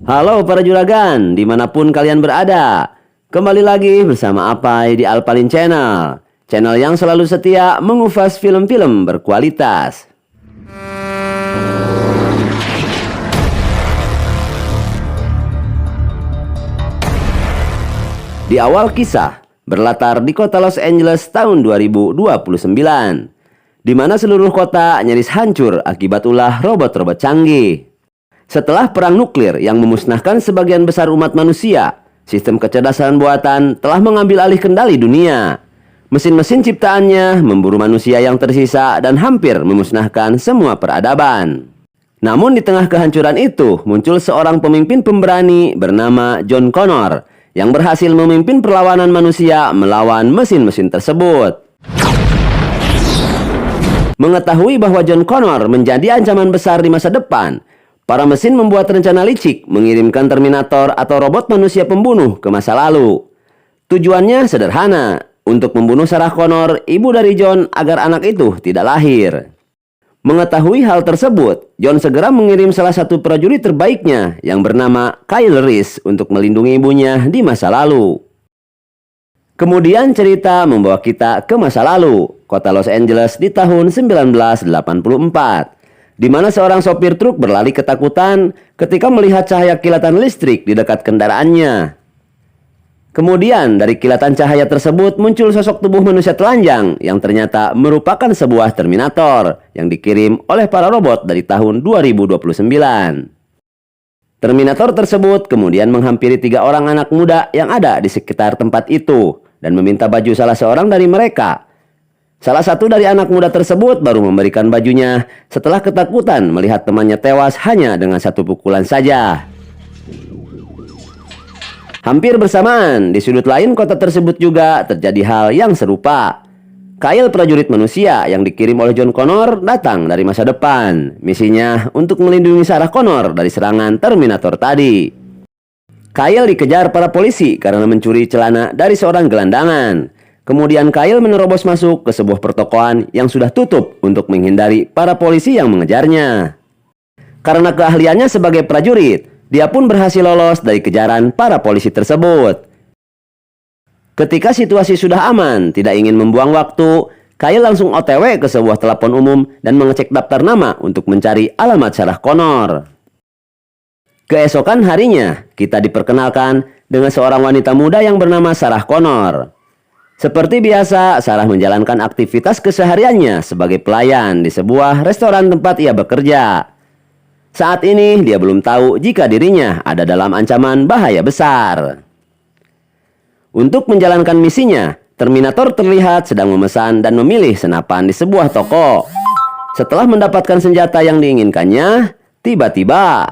Halo para juragan, dimanapun kalian berada. Kembali lagi bersama Apai di Alpalin Channel. Channel yang selalu setia mengupas film-film berkualitas. Di awal kisah, berlatar di kota Los Angeles tahun 2029. Di mana seluruh kota nyaris hancur akibat ulah robot-robot canggih. Setelah perang nuklir yang memusnahkan sebagian besar umat manusia, sistem kecerdasan buatan telah mengambil alih kendali dunia. Mesin-mesin ciptaannya memburu manusia yang tersisa dan hampir memusnahkan semua peradaban. Namun di tengah kehancuran itu, muncul seorang pemimpin pemberani bernama John Connor yang berhasil memimpin perlawanan manusia melawan mesin-mesin tersebut. Mengetahui bahwa John Connor menjadi ancaman besar di masa depan, para mesin membuat rencana licik mengirimkan Terminator atau robot manusia pembunuh ke masa lalu. Tujuannya sederhana, untuk membunuh Sarah Connor, ibu dari John, agar anak itu tidak lahir. Mengetahui hal tersebut, John segera mengirim salah satu prajurit terbaiknya yang bernama Kyle Reese untuk melindungi ibunya di masa lalu. Kemudian cerita membawa kita ke masa lalu, kota Los Angeles di tahun 1984. Di mana seorang sopir truk berlari ketakutan ketika melihat cahaya kilatan listrik di dekat kendaraannya. Kemudian dari kilatan cahaya tersebut muncul sosok tubuh manusia telanjang yang ternyata merupakan sebuah Terminator yang dikirim oleh para robot dari tahun 2029. Terminator tersebut kemudian menghampiri 3 orang anak muda yang ada di sekitar tempat itu dan meminta baju salah seorang dari mereka. Salah satu dari anak muda tersebut baru memberikan bajunya setelah ketakutan melihat temannya tewas hanya dengan satu pukulan saja. Hampir bersamaan, di sudut lain kota tersebut juga terjadi hal yang serupa. Kyle, prajurit manusia yang dikirim oleh John Connor, datang dari masa depan. Misinya untuk melindungi Sarah Connor dari serangan Terminator tadi. Kyle dikejar para polisi karena mencuri celana dari seorang gelandangan. Kemudian Kyle menerobos masuk ke sebuah pertokoan yang sudah tutup untuk menghindari para polisi yang mengejarnya. Karena keahliannya sebagai prajurit, dia pun berhasil lolos dari kejaran para polisi tersebut. Ketika situasi sudah aman, tidak ingin membuang waktu, Kyle langsung OTW ke sebuah telepon umum dan mengecek daftar nama untuk mencari alamat Sarah Connor. Keesokan harinya, kita diperkenalkan dengan seorang wanita muda yang bernama Sarah Connor. Seperti biasa, Sarah menjalankan aktivitas kesehariannya sebagai pelayan di sebuah restoran tempat ia bekerja. Saat ini, dia belum tahu jika dirinya ada dalam ancaman bahaya besar. Untuk menjalankan misinya, Terminator terlihat sedang memesan dan memilih senapan di sebuah toko. Setelah mendapatkan senjata yang diinginkannya, tiba-tiba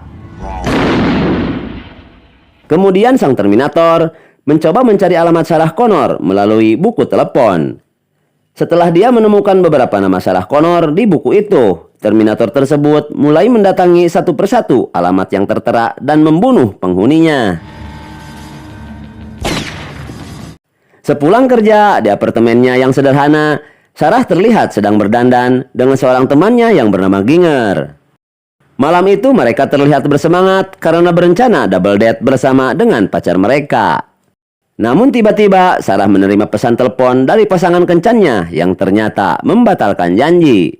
kemudian sang Terminator mencoba mencari alamat Sarah Connor melalui buku telepon. Setelah dia menemukan beberapa nama Sarah Connor di buku itu, Terminator tersebut mulai mendatangi satu persatu alamat yang tertera dan membunuh penghuninya. Sepulang kerja di apartemennya yang sederhana, Sarah terlihat sedang berdandan dengan seorang temannya yang bernama Ginger. Malam itu mereka terlihat bersemangat karena berencana double date bersama dengan pacar mereka. Namun tiba-tiba Sarah menerima pesan telepon dari pasangan kencannya yang ternyata membatalkan janji.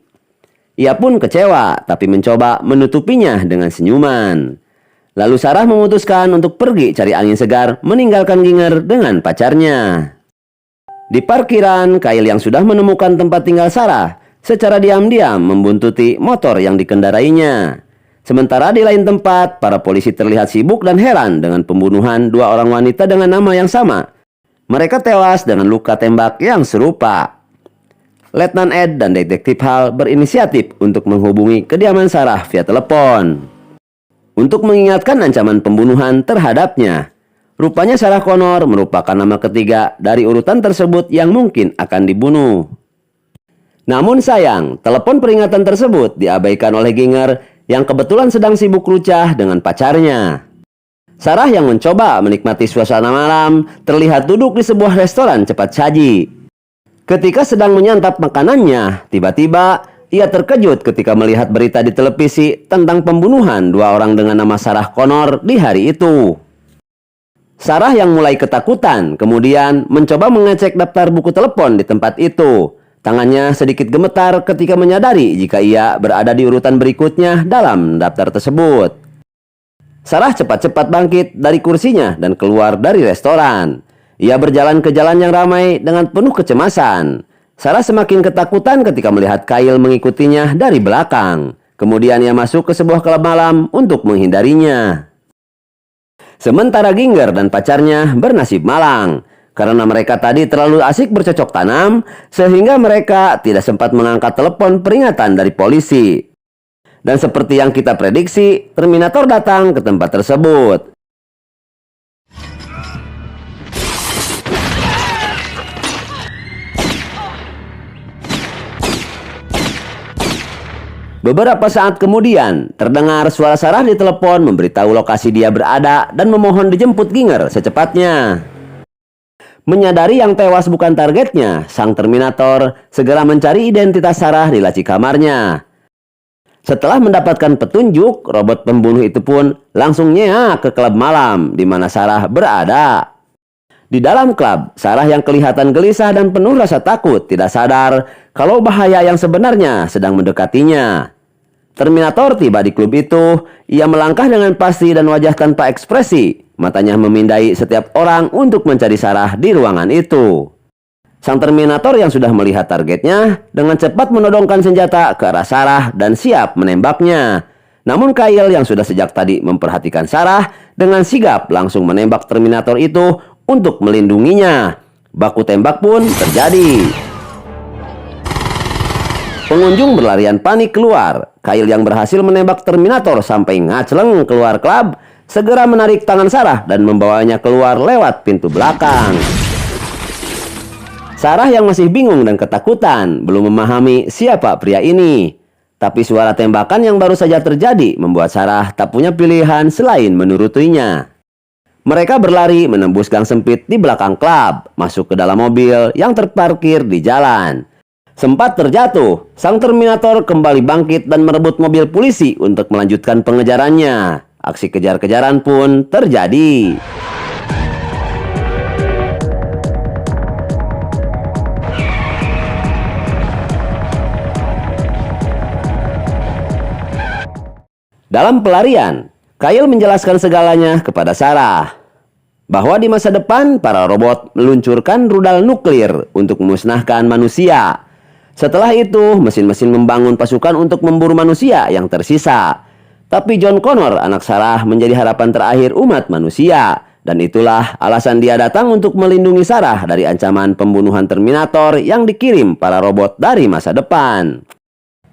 Ia pun kecewa tapi mencoba menutupinya dengan senyuman. Lalu Sarah memutuskan untuk pergi cari angin segar meninggalkan Ginger dengan pacarnya. Di parkiran, Kyle yang sudah menemukan tempat tinggal Sarah secara diam-diam membuntuti motor yang dikendarainya. Sementara di lain tempat, para polisi terlihat sibuk dan heran dengan pembunuhan 2 orang wanita dengan nama yang sama. Mereka tewas dengan luka tembak yang serupa. Letnan Ed dan Detektif Hal berinisiatif untuk menghubungi kediaman Sarah via telepon untuk mengingatkan ancaman pembunuhan terhadapnya. Rupanya Sarah Connor merupakan nama ketiga dari urutan tersebut yang mungkin akan dibunuh. Namun sayang, telepon peringatan tersebut diabaikan oleh Ginger yang kebetulan sedang sibuk lucah dengan pacarnya. Sarah yang mencoba menikmati suasana malam terlihat duduk di sebuah restoran cepat saji. Ketika sedang menyantap makanannya, tiba-tiba ia terkejut ketika melihat berita di televisi tentang pembunuhan dua orang dengan nama Sarah Connor di hari itu. Sarah yang mulai ketakutan kemudian mencoba mengecek daftar buku telepon di tempat itu. Tangannya sedikit gemetar ketika menyadari jika ia berada di urutan berikutnya dalam daftar tersebut. Sarah cepat-cepat bangkit dari kursinya dan keluar dari restoran. Ia berjalan ke jalan yang ramai dengan penuh kecemasan. Sarah semakin ketakutan ketika melihat Kyle mengikutinya dari belakang. Kemudian ia masuk ke sebuah klub malam untuk menghindarinya. Sementara Ginger dan pacarnya bernasib malang. Karena mereka tadi terlalu asik bercocok tanam, sehingga mereka tidak sempat mengangkat telepon peringatan dari polisi. Dan seperti yang kita prediksi, Terminator datang ke tempat tersebut. Beberapa saat kemudian, terdengar suara Sarah di telepon memberitahu lokasi dia berada dan memohon dijemput Ginger secepatnya. Menyadari yang tewas bukan targetnya, sang Terminator segera mencari identitas Sarah di laci kamarnya. Setelah mendapatkan petunjuk, robot pembunuh itu pun langsung nyeak ke klub malam di mana Sarah berada. Di dalam klub, Sarah yang kelihatan gelisah dan penuh rasa takut tidak sadar kalau bahaya yang sebenarnya sedang mendekatinya. Terminator tiba di klub itu, ia melangkah dengan pasti dan wajah tanpa ekspresi. Matanya memindai setiap orang untuk mencari Sarah di ruangan itu. Sang Terminator yang sudah melihat targetnya dengan cepat menodongkan senjata ke arah Sarah dan siap menembaknya. Namun Kyle yang sudah sejak tadi memperhatikan Sarah dengan sigap langsung menembak Terminator itu untuk melindunginya. Baku tembak pun terjadi. Pengunjung berlarian panik keluar. Kyle yang berhasil menembak Terminator sampai ngacleng keluar klub, segera menarik tangan Sarah dan membawanya keluar lewat pintu belakang. Sarah yang masih bingung dan ketakutan belum memahami siapa pria ini. Tapi suara tembakan yang baru saja terjadi membuat Sarah tak punya pilihan selain menurutinya. Mereka berlari menembus gang sempit di belakang klub, masuk ke dalam mobil yang terparkir di jalan. Sempat terjatuh, sang Terminator kembali bangkit dan merebut mobil polisi untuk melanjutkan pengejarannya. Aksi kejar-kejaran pun terjadi. Dalam pelarian, Kyle menjelaskan segalanya kepada Sarah. Bahwa di masa depan, para robot meluncurkan rudal nuklir untuk memusnahkan manusia. Setelah itu, mesin-mesin membangun pasukan untuk memburu manusia yang tersisa. Tapi John Connor, anak Sarah, menjadi harapan terakhir umat manusia. Dan itulah alasan dia datang untuk melindungi Sarah dari ancaman pembunuhan Terminator yang dikirim para robot dari masa depan.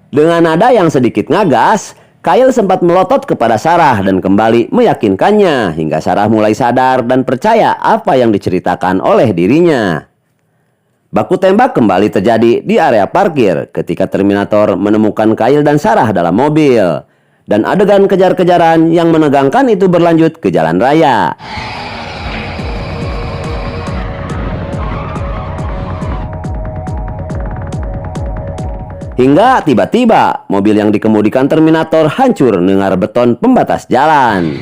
Dengan nada yang sedikit ngagas, Kyle sempat melotot kepada Sarah dan kembali meyakinkannya hingga Sarah mulai sadar dan percaya apa yang diceritakan oleh dirinya. Baku tembak kembali terjadi di area parkir ketika Terminator menemukan Kyle dan Sarah dalam mobil. Dan adegan kejar-kejaran yang menegangkan itu berlanjut ke jalan raya. Hingga tiba-tiba mobil yang dikemudikan Terminator hancur dengar beton pembatas jalan.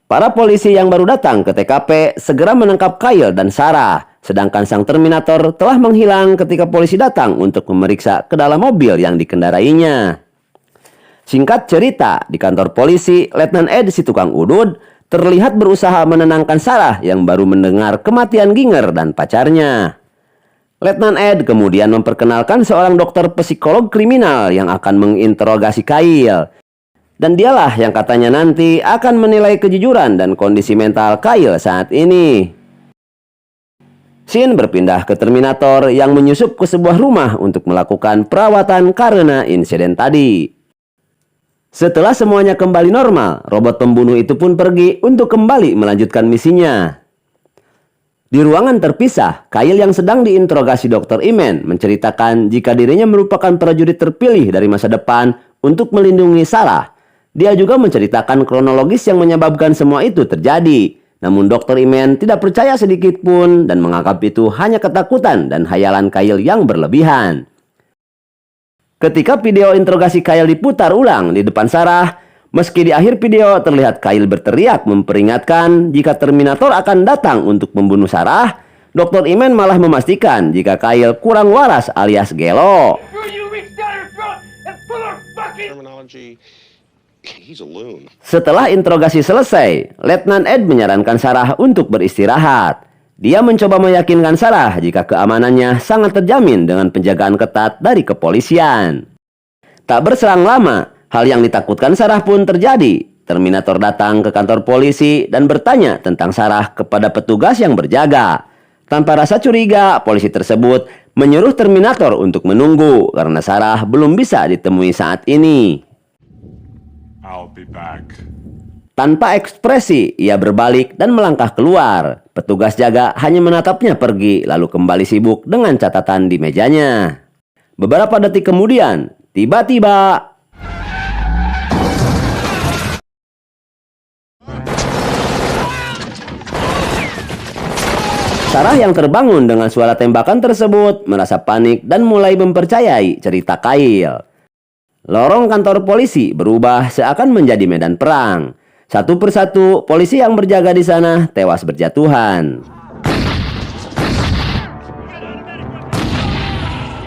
Para polisi yang baru datang ke TKP segera menangkap Kyle dan Sarah. Sedangkan sang Terminator telah menghilang ketika polisi datang untuk memeriksa ke dalam mobil yang dikendarainya. Singkat cerita, di kantor polisi, Letnan Ed si tukang udut terlihat berusaha menenangkan Sarah yang baru mendengar kematian Ginger dan pacarnya. Letnan Ed kemudian memperkenalkan seorang dokter psikolog kriminal yang akan menginterogasi Kyle. Dan dialah yang katanya nanti akan menilai kejujuran dan kondisi mental Kyle saat ini. Scene berpindah ke Terminator yang menyusup ke sebuah rumah untuk melakukan perawatan karena insiden tadi. Setelah semuanya kembali normal, robot pembunuh itu pun pergi untuk kembali melanjutkan misinya. Di ruangan terpisah, Kyle yang sedang diinterogasi Dr. Iman menceritakan jika dirinya merupakan prajurit terpilih dari masa depan untuk melindungi Sarah. Dia juga menceritakan kronologis yang menyebabkan semua itu terjadi. Namun Dr. Iman tidak percaya sedikit pun dan menganggap itu hanya ketakutan dan hayalan Kyle yang berlebihan. Ketika video interogasi Kyle diputar ulang di depan Sarah, meski di akhir video terlihat Kyle berteriak memperingatkan jika Terminator akan datang untuk membunuh Sarah, Dr. Iman malah memastikan jika Kyle kurang waras alias gelo. Setelah interogasi selesai, Letnan Ed menyarankan Sarah untuk beristirahat. Dia mencoba meyakinkan Sarah jika keamanannya sangat terjamin dengan penjagaan ketat dari kepolisian. Tak berselang lama, hal yang ditakutkan Sarah pun terjadi. Terminator datang ke kantor polisi dan bertanya tentang Sarah kepada petugas yang berjaga. Tanpa rasa curiga, polisi tersebut menyuruh Terminator untuk menunggu karena Sarah belum bisa ditemui saat ini. I'll be back. Tanpa ekspresi, ia berbalik dan melangkah keluar. Petugas jaga hanya menatapnya pergi, lalu kembali sibuk dengan catatan di mejanya. Beberapa detik kemudian, tiba-tiba Sarah yang terbangun dengan suara tembakan tersebut merasa panik dan mulai mempercayai cerita Kyle. Lorong kantor polisi berubah seakan menjadi medan perang. Satu persatu polisi yang berjaga di sana tewas berjatuhan.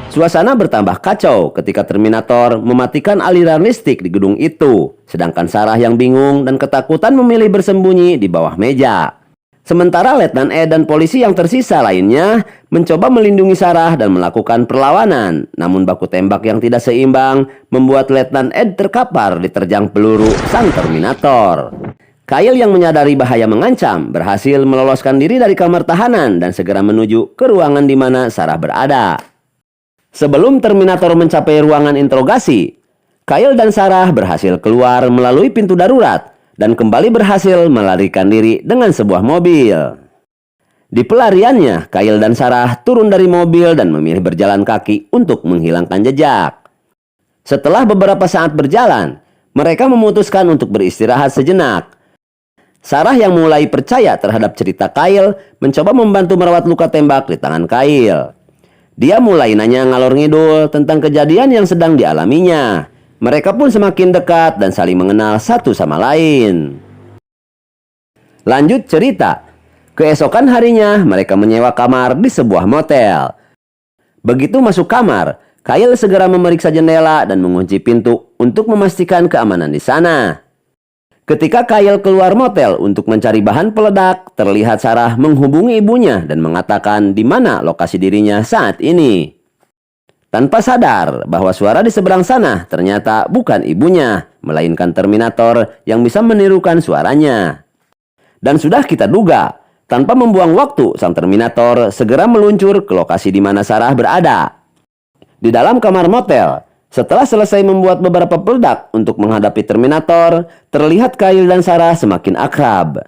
Suasana bertambah kacau ketika Terminator mematikan aliran listrik di gedung itu, sedangkan Sarah yang bingung dan ketakutan memilih bersembunyi di bawah meja. Sementara Letnan Ed dan polisi yang tersisa lainnya mencoba melindungi Sarah dan melakukan perlawanan. Namun baku tembak yang tidak seimbang membuat Letnan Ed terkapar diterjang peluru sang Terminator. Kyle yang menyadari bahaya mengancam berhasil meloloskan diri dari kamar tahanan dan segera menuju ke ruangan di mana Sarah berada. Sebelum Terminator mencapai ruangan interogasi, Kyle dan Sarah berhasil keluar melalui pintu darurat dan kembali berhasil melarikan diri dengan sebuah mobil. Di pelariannya, Kyle dan Sarah turun dari mobil dan memilih berjalan kaki untuk menghilangkan jejak. Setelah beberapa saat berjalan, mereka memutuskan untuk beristirahat sejenak. Sarah yang mulai percaya terhadap cerita Kyle mencoba membantu merawat luka tembak di tangan Kyle. Dia mulai nanya ngalor ngidul tentang kejadian yang sedang dialaminya. Mereka pun semakin dekat dan saling mengenal satu sama lain. Lanjut cerita. Keesokan harinya, mereka menyewa kamar di sebuah motel. Begitu masuk kamar, Kyle segera memeriksa jendela dan mengunci pintu untuk memastikan keamanan di sana. Ketika Kyle keluar motel untuk mencari bahan peledak, terlihat Sarah menghubungi ibunya dan mengatakan di mana lokasi dirinya saat ini. Tanpa sadar bahwa suara di seberang sana ternyata bukan ibunya, melainkan Terminator yang bisa menirukan suaranya. Dan sudah kita duga, tanpa membuang waktu, sang Terminator segera meluncur ke lokasi di mana Sarah berada. Di dalam kamar motel, setelah selesai membuat beberapa peledak untuk menghadapi Terminator, terlihat Kyle dan Sarah semakin akrab.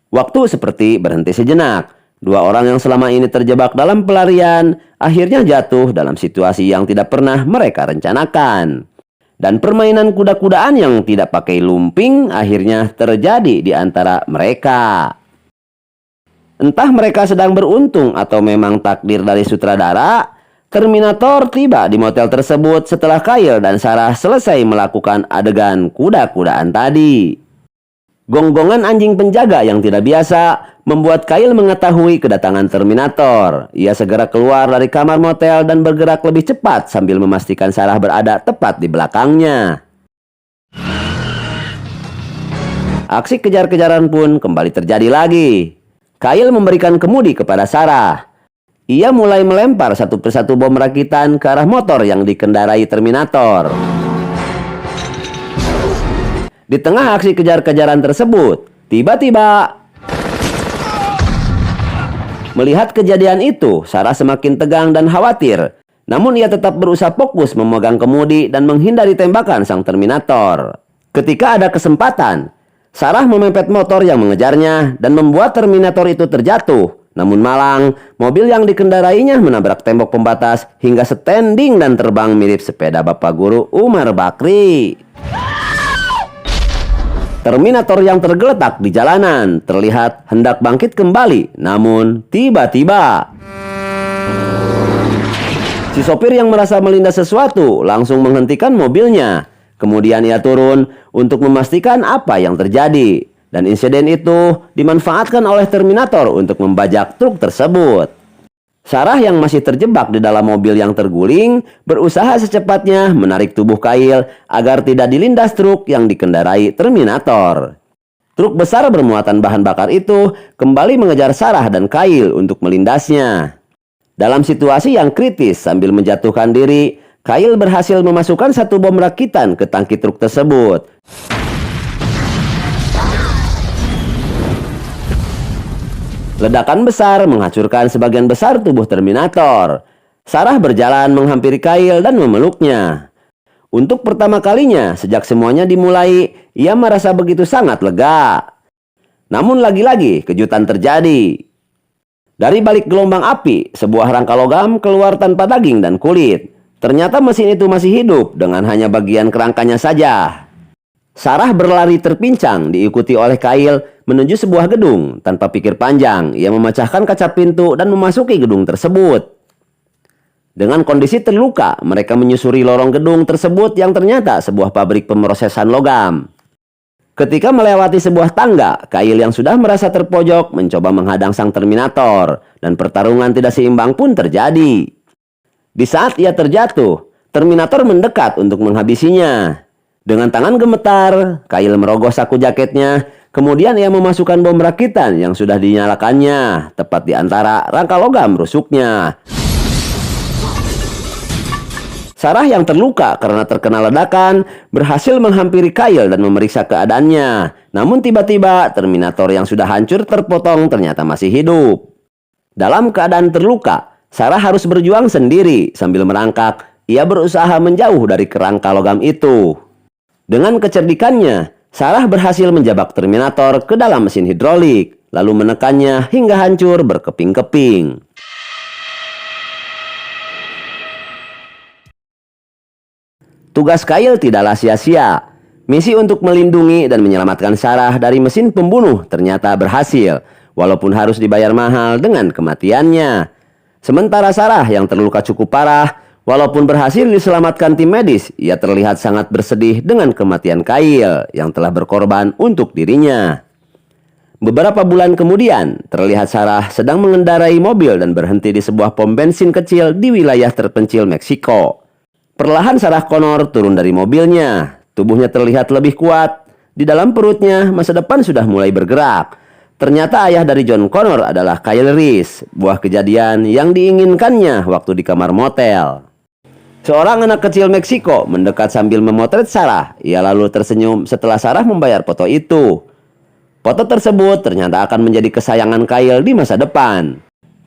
Waktu seperti berhenti sejenak. Dua orang yang selama ini terjebak dalam pelarian akhirnya jatuh dalam situasi yang tidak pernah mereka rencanakan. Dan permainan kuda-kudaan yang tidak pakai lumping akhirnya terjadi di antara mereka. Entah mereka sedang beruntung atau memang takdir dari sutradara, Terminator tiba di motel tersebut setelah Kyle dan Sarah selesai melakukan adegan kuda-kudaan tadi. Gonggongan anjing penjaga yang tidak biasa membuat Kyle mengetahui kedatangan Terminator. Ia segera keluar dari kamar motel dan bergerak lebih cepat sambil memastikan Sarah berada tepat di belakangnya. Aksi kejar-kejaran pun kembali terjadi lagi. Kyle memberikan kemudi kepada Sarah. Ia mulai melempar satu persatu bom rakitan ke arah motor yang dikendarai Terminator. Di tengah aksi kejar-kejaran tersebut, tiba-tiba melihat kejadian itu, Sarah semakin tegang dan khawatir. Namun ia tetap berusaha fokus memegang kemudi dan menghindari tembakan sang Terminator. Ketika ada kesempatan, Sarah memepet motor yang mengejarnya dan membuat Terminator itu terjatuh. Namun malang, mobil yang dikendarainya menabrak tembok pembatas hingga standing dan terbang mirip sepeda Bapak Guru Umar Bakri. Terminator yang tergeletak di jalanan terlihat hendak bangkit kembali, namun tiba-tiba si sopir yang merasa melindas sesuatu langsung menghentikan mobilnya. Kemudian ia turun untuk memastikan apa yang terjadi. Dan insiden itu dimanfaatkan oleh Terminator untuk membajak truk tersebut. Sarah yang masih terjebak di dalam mobil yang terguling berusaha secepatnya menarik tubuh Kyle agar tidak dilindas truk yang dikendarai Terminator. Truk besar bermuatan bahan bakar itu kembali mengejar Sarah dan Kyle untuk melindasnya. Dalam situasi yang kritis sambil menjatuhkan diri, Kyle berhasil memasukkan satu bom rakitan ke tangki truk tersebut. Ledakan besar menghancurkan sebagian besar tubuh Terminator. Sarah berjalan menghampiri Kyle dan memeluknya. Untuk pertama kalinya sejak semuanya dimulai, ia merasa begitu sangat lega. Namun lagi-lagi kejutan terjadi. Dari balik gelombang api, sebuah rangka logam keluar tanpa daging dan kulit. Ternyata mesin itu masih hidup dengan hanya bagian kerangkanya saja. Sarah berlari terpincang diikuti oleh Kyle menuju sebuah gedung. Tanpa pikir panjang, ia memecahkan kaca pintu dan memasuki gedung tersebut. Dengan kondisi terluka, mereka menyusuri lorong gedung tersebut yang ternyata sebuah pabrik pemrosesan logam. Ketika melewati sebuah tangga, Kyle yang sudah merasa terpojok mencoba menghadang sang Terminator. Dan pertarungan tidak seimbang pun terjadi. Di saat ia terjatuh, Terminator mendekat untuk menghabisinya. Dengan tangan gemetar, Kyle merogoh saku jaketnya. Kemudian ia memasukkan bom rakitan yang sudah dinyalakannya, tepat di antara rangka logam rusuknya. Sarah yang terluka karena terkena ledakan berhasil menghampiri Kyle dan memeriksa keadaannya. Namun tiba-tiba Terminator yang sudah hancur terpotong ternyata masih hidup. Dalam keadaan terluka, Sarah harus berjuang sendiri sambil merangkak. Ia berusaha menjauh dari kerangka logam itu. Dengan kecerdikannya, Sarah berhasil menjebak Terminator ke dalam mesin hidrolik, lalu menekannya hingga hancur berkeping-keping. Tugas Kyle tidaklah sia-sia. Misi untuk melindungi dan menyelamatkan Sarah dari mesin pembunuh ternyata berhasil, walaupun harus dibayar mahal dengan kematiannya. Sementara Sarah yang terluka cukup parah, walaupun berhasil diselamatkan tim medis, ia terlihat sangat bersedih dengan kematian Kyle yang telah berkorban untuk dirinya. Beberapa bulan kemudian, terlihat Sarah sedang mengendarai mobil dan berhenti di sebuah pom bensin kecil di wilayah terpencil Meksiko. Perlahan Sarah Connor turun dari mobilnya. Tubuhnya terlihat lebih kuat. Di dalam perutnya, masa depan sudah mulai bergerak. Ternyata ayah dari John Connor adalah Kyle Reese, buah kejadian yang diinginkannya waktu di kamar motel. Seorang anak kecil Meksiko mendekat sambil memotret Sarah. Ia lalu tersenyum setelah Sarah membayar foto itu. Foto tersebut ternyata akan menjadi kesayangan Kyle di masa depan.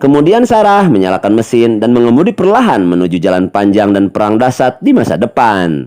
Kemudian Sarah menyalakan mesin dan mengemudi perlahan menuju jalan panjang dan perang dahsyat di masa depan.